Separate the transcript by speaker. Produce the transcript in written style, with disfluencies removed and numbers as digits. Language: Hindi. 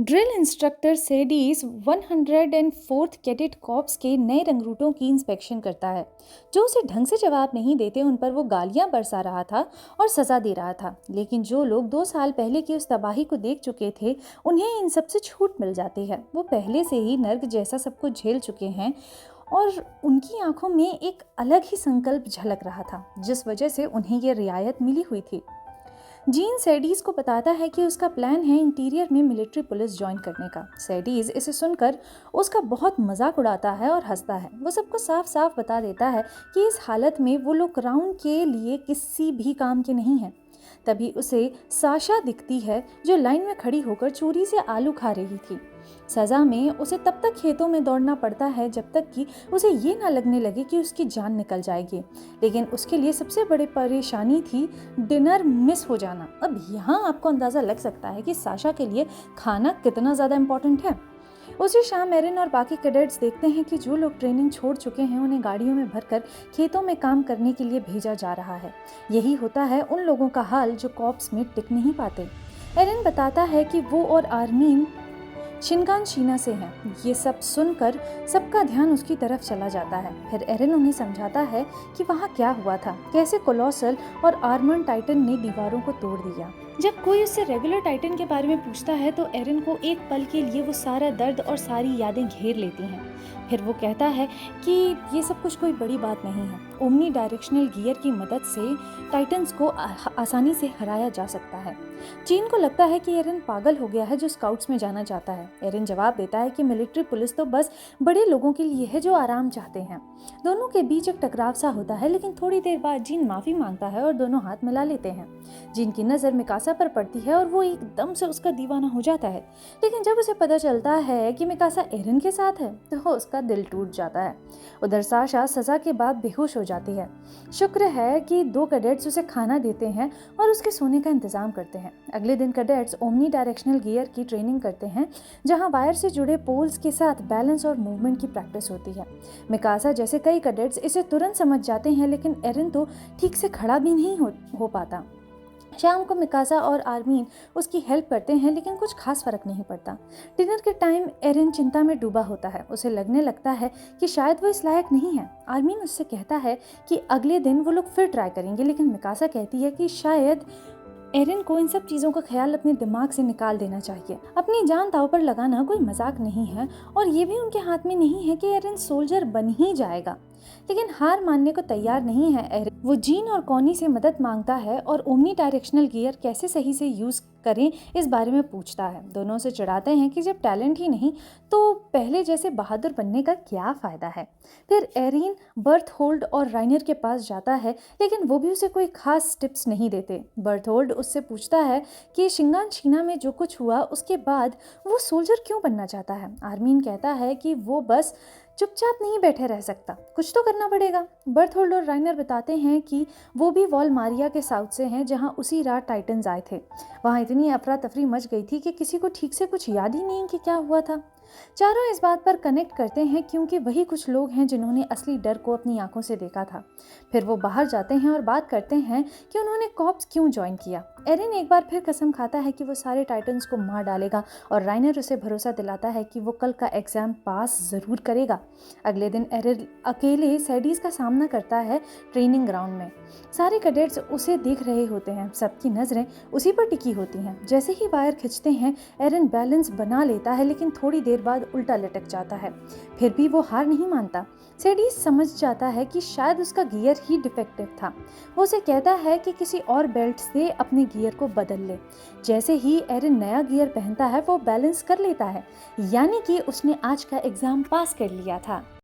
Speaker 1: ड्रिल इंस्ट्रक्टर सेडीज 104th कैडेट कॉर्प्स के नए रंगरूटों की इंस्पेक्शन करता है। जो उसे ढंग से जवाब नहीं देते उन पर वो गालियां बरसा रहा था और सज़ा दे रहा था। लेकिन जो लोग 2 साल पहले की उस तबाही को देख चुके थे उन्हें इन सब से छूट मिल जाती है। वो पहले से ही नर्क जैसा सब कुछ झेल चुके हैं और उनकी आंखों में एक अलग ही संकल्प झलक रहा था जिस वजह से उन्हें ये रियायत मिली हुई थी। जीन सैडीज को बताता है कि उसका प्लान है इंटीरियर में मिलिट्री पुलिस ज्वाइन करने का। सैडीज इसे सुनकर उसका बहुत मजाक उड़ाता है और हंसता है। वो सबको साफ साफ बता देता है कि इस हालत में वो लोग क्राउन के लिए किसी भी काम के नहीं हैं। तभी उसे साशा दिखती है जो लाइन में खड़ी होकर चोरी से आलू खा रही थी। सजा में उसे तब तक खेतों में दौड़ना पड़ता है जब तक कि उसे ये ना लगने लगे कि उसकी जान निकल जाएगी। लेकिन उसके लिए सबसे बड़ी परेशानी थी डिनर मिस हो जाना। अब यहाँ आपको अंदाज़ा लग सकता है कि साशा के लिए खाना कितना ज़्यादा इम्पोर्टेंट है। उसी शाम एरिन और बाकी कैडेट्स देखते हैं कि जो लोग ट्रेनिंग छोड़ चुके हैं उन्हें गाड़ियों में भरकर खेतों में काम करने के लिए भेजा जा रहा है। यही होता है उन लोगों का हाल जो कॉर्प्स में टिक नहीं पाते। एरिन बताता है कि वो और आर्मीन शिनगानशीना से हैं। ये सब सुनकर सबका ध्यान उसकी तरफ चला जाता है। फिर एरिन उन्हें समझाता है कि वहाँ क्या हुआ था, कैसे कोलोसल और आर्मर्ड टाइटन ने दीवारों को तोड़ दिया। जब कोई उससे रेगुलर टाइटन के बारे में पूछता है तो एरिन को एक पल के लिए वो सारा दर्द और सारी यादें घेर लेती हैं। फिर वो कहता है कि ये सब कुछ कोई बड़ी बात नहीं है। ओमनी डायरेक्शनल गियर की मदद से टाइटन्स को आसानी से हराया जा सकता है। जीन को लगता है कि एरिन पागल हो गया है जो स्काउट्स में जाना चाहता है। एरिन जवाब देता है कि मिलिट्री पुलिस तो बस बड़े लोगों के लिए है जो आराम चाहते हैं। दोनों के बीच एक टकराव सा होता है, लेकिन थोड़ी देर बाद जीन माफ़ी मांगता है और दोनों हाथ मिला लेते हैं। जीन की नज़र मिकासा पर पड़ती है और वो एकदम से उसका दीवाना हो जाता है। लेकिन जब उसे पता चलता है कि मिकासा एरिन के साथ है तो उसका दिल टूट जाता है। उधर साशा सज़ा के बाद बेहोश हो जाती है। शुक्र है कि 2 कैडेट्स उसे खाना देते हैं और उसके सोने का इंतज़ाम करते हैं। अगले दिन कैडेट्स ओमनी डायरेक्शनल गियर की ट्रेनिंग करते हैं जहां वायर से जुड़े पोल्स के साथ बैलेंस और मूवमेंट की प्रैक्टिस होती है। मिकासा जैसे कई कैडेट्स इसे तुरंत समझ जाते हैं, लेकिन एरिन तो ठीक से खड़ा भी नहीं हो पाता। शाम को मिकासा और आर्मीन उसकी हेल्प करते हैं, लेकिन कुछ खास फर्क नहीं पड़ता। डिनर के टाइम एरिन चिंता में डूबा होता है। उसे लगने लगता है कि शायद वो इस लायक नहीं है। आर्मीन उससे कहता है कि अगले दिन वो लोग फिर ट्राई करेंगे, लेकिन मिकासा कहती है कि शायद एरिन को इन सब चीज़ों का ख्याल अपने दिमाग से निकाल देना चाहिए। अपनी जान दांव पर लगाना कोई मजाक नहीं है और ये भी उनके हाथ में नहीं है कि एरिन सोल्जर बन ही जाएगा। लेकिन हार मानने को तैयार नहीं है एरिन। वो जीन और कॉनी से मदद मांगता है और ओमनी डायरेक्शनल गियर कैसे सही से यूज़ करें इस बारे में पूछता है। दोनों से चिढ़ाते हैं कि जब टैलेंट ही नहीं तो पहले जैसे बहादुर बनने का क्या फ़ायदा है। फिर एरिन बर्थहोल्ड और राइनर के पास जाता है, लेकिन वो भी उसे कोई खास टिप्स नहीं देते। बर्थहोल्ड उससे पूछता है कि शिंगानशीना में जो कुछ हुआ उसके बाद वो सोल्जर क्यों बनना चाहता है। आर्मीन कहता है कि वो बस चुपचाप नहीं बैठे रह सकता, कुछ तो करना पड़ेगा। बर्थहोल्ड और राइनर बताते हैं कि वो भी वॉल मारिया के साउथ से हैं जहां उसी रात टाइटन्स आए थे। वहां इतनी अफरा तफरी मच गई थी कि किसी को ठीक से कुछ याद ही नहीं कि क्या हुआ था। चारों इस बात पर कनेक्ट करते हैं क्योंकि वही कुछ लोग हैं जिन्होंने असली डर को अपनी आंखों से देखा था। फिर वो बाहर जाते हैं और बात करते हैं कि उन्होंने कॉर्प्स क्यों ज्वाइन किया। एरिन एक बार फिर कसम खाता है कि वो सारे टाइटन्स को मार डालेगा और राइनर उसे भरोसा दिलाता है कि वो कल का एग्जाम पास ज़रूर करेगा। अगले दिन एरिन अकेले सैडीज का सामना करता है ट्रेनिंग ग्राउंड में। सारे कैडेट्स उसे देख रहे होते हैं, सबकी नज़रें उसी पर टिकी होती हैं। जैसे ही वायर खींचते हैं एरिन बैलेंस बना लेता है, लेकिन थोड़ी देर बाद उल्टा लटक जाता है। फिर भी वो हार नहीं मानता। सैडीज समझ जाता है कि शायद उसका गियर ही डिफेक्टिव था। वो उसे कहता है कि किसी और बेल्ट से अपने गियर को बदल ले। जैसे ही एरिन नया गियर पहनता है वो बैलेंस कर लेता है, यानी कि उसने आज का एग्जाम पास कर लिया था।